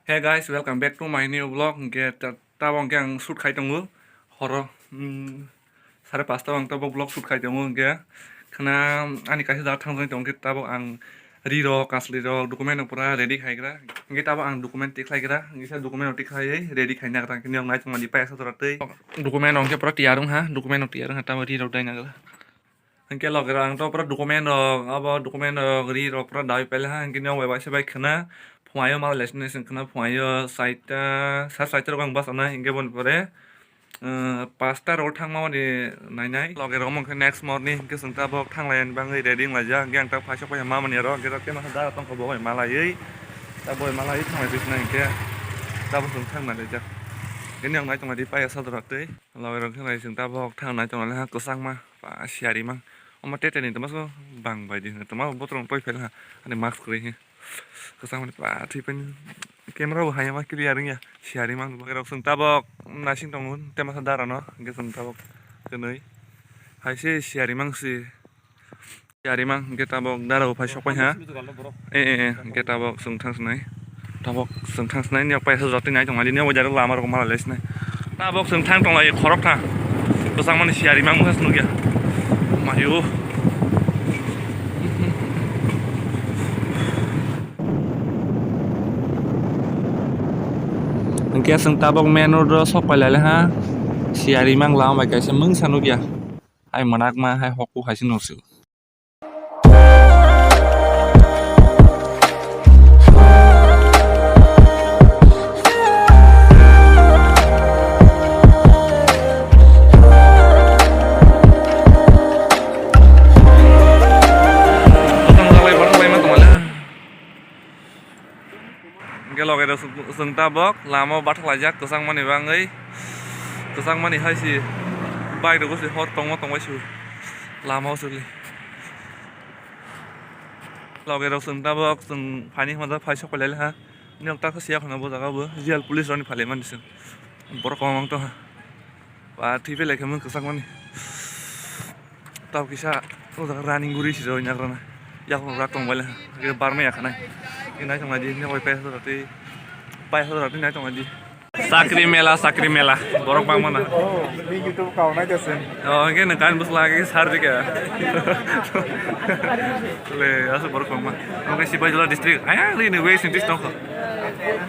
Hey guys, welcome back to my new vlog. Tabong yang shoot khai tongo. Horo sare pasta bang tabong vlog shoot khai tongo Kana ani kasi da thang tong tabong ang riro kasli ro dokumen pura ready khai gra. Tabong ang dokumen tik khai gra. Sa dokumen tik khai ready khai na gra. Kini ang nai tong di pa sa torate. Dokumen ong ke pura tiarung ha. Dokumen tiarung ha tabong riro dai na gra. Log rang to pura dokumen abo dokumen riro pura dai pele ha. Kini ang website se bai khana Puayo mal lesson kena puayo site site rong bas ana hinge bon pore pasta ro thang ma ni nai log ro ke next morning ke sungta bok thang lain bang ready la ja gyang ta phasok pa ma mani ro ke ke na da tong ko bo ma lai ta boy ma lai thang bis na ke ta bo sung thang na de ja ke nyang nai tong di pa sa dra te log ro ke nai sungta bok thang nai tong la ko sang ma pa siari mang oma te ni to ma so bang bai di to ma bo trong toi fel ha ani max kri Kesang menit pak, tipen kamera bahaya mah kiri yaring ya, siari mang bakal langsung tabok nasi tongun, tema sadar no, gesung tabok kenai, hai si siari mang si, siari mang kita tabok darah upah siapa ya, kita tabok sungtang senai, tabok sungtang senai ni apa ya sesuatu ni cuma ini wajar lama orang malah les nih, tabok sungtang tong lagi korok ta, kesang mana siari mang mukas nugia, mayu. Angke sing tabok menu ro sok palale ha siari mang lao mai kai se mung sanu ya ai manak ma hai hoku hai sinu su Loge do sung tabok lamo bathak lajak kusang mani bangai kusang mani hai si bike do si hot tong su lamo suli loge do sung tabok sung pani hon da phai sok palel ha nyok ta khasia khona bo jaga bo jel police roni phale man disung bor komang to pa thipe lekhe mun kusang mani taw kisa o jaga running guri si ro nyakrana yak rak tong bale ke barme ya khana ini cuma di ini koi peso berarti ini cuma di sakri mela borok bang mana di YouTube kau naik kesan oh ini nekan bus lagi sehari ke le asu borok bang mana mungkin si baju distrik ayah ini waste ini distrik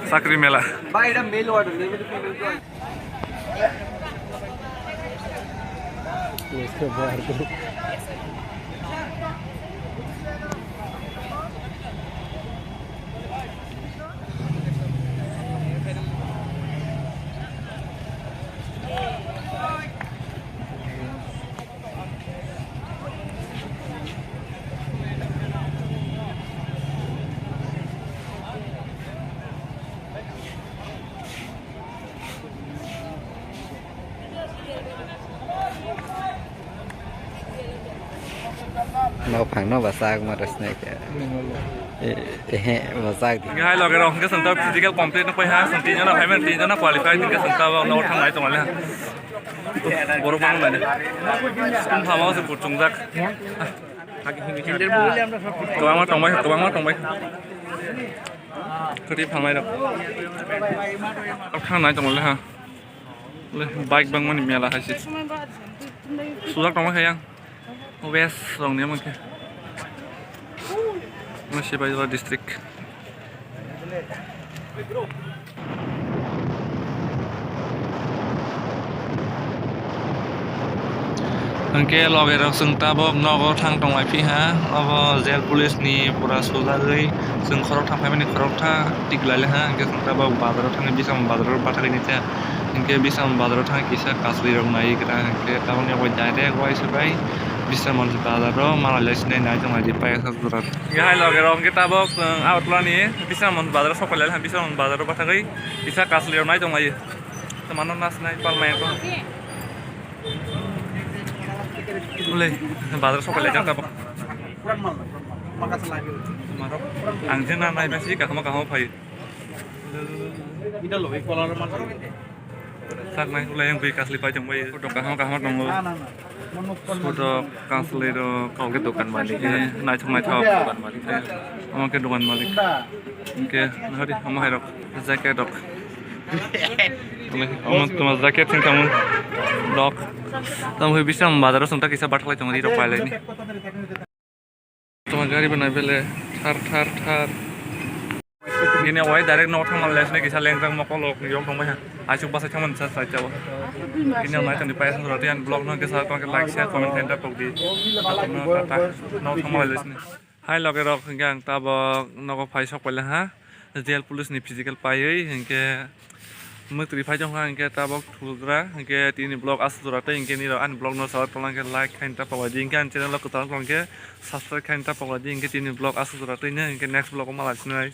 sakri mela baik dah mail order ni nó phẳng nó vào sang mà rất này cái vào sang thì hai lò cái đó cái sân tập physical complete nó quay ha sân tin nó phải mình tin nó qualify thì cái sân tập nó thằng này tụi mình ha borok bang này cũng tham gia sự phụ trùng giác tụi anh tụi bay cái tiếp tham gia đâu thằng này tụi mình ha bike bang mình mẹ là hay gì số giác tụi bay hay không West dong ni mungkin masih Bayero district Angke loge rok sung tabok nogo thang tong lai phi ha abo jail police ni pura soja gei sung khorok thang phai mani khorok tha tiglale ha angke sung tabok bazar thang bisam bazar pathak ni cha angke bisam bazar thang kisa kasli rok nai gra angke tabon ni ko direct wai sabai bisa monsi bazaro malaysia ni nai tong di pai sak durat ya hai loge rong kita bok outlaw ni bisa mon bazaro sok palel bisa mon bazaro pathagai bisa kasli rok nai tong ai temanon nas nai palmain ko mulai bazar sok palel jang tabok marok angjen nai besi kahma phai ida loe kolar man sak nai mulai yang beli kasli pai jang bai dok kahma nong Sudah kanselir kau ke dukan balik, naik cuma tahu dukan balik, mau ke dukan balik. Oke, nah di, oma herok, jaket dok. Oma তোমার jaket sing kamu dok. Kamu bisa bazar sung tak kisah batal itu di rok ini. তোমার গাড়ি বানাই বেলে ঠার gini awalnya direct no thang malas nih kisah lengkang mau kolok nyok thang mah asuk bahasa cuman saya jawab gini awalnya tadi payah sesuatu yang blog no kisah tuh like share comment enter pok di no thang malas nih hai lagi rok yang tabok no ko phai sok pala ha jail police ni physical payai hingke menteri phai jong hangke tabok thulra hingke tini blog asura te hingke ni an blog no sawat tolang ke like kain ta pawadi hingke an channel ko tang ke subscribe kain ta pawadi hingke tini blog asura te hingke next blog ko malas nai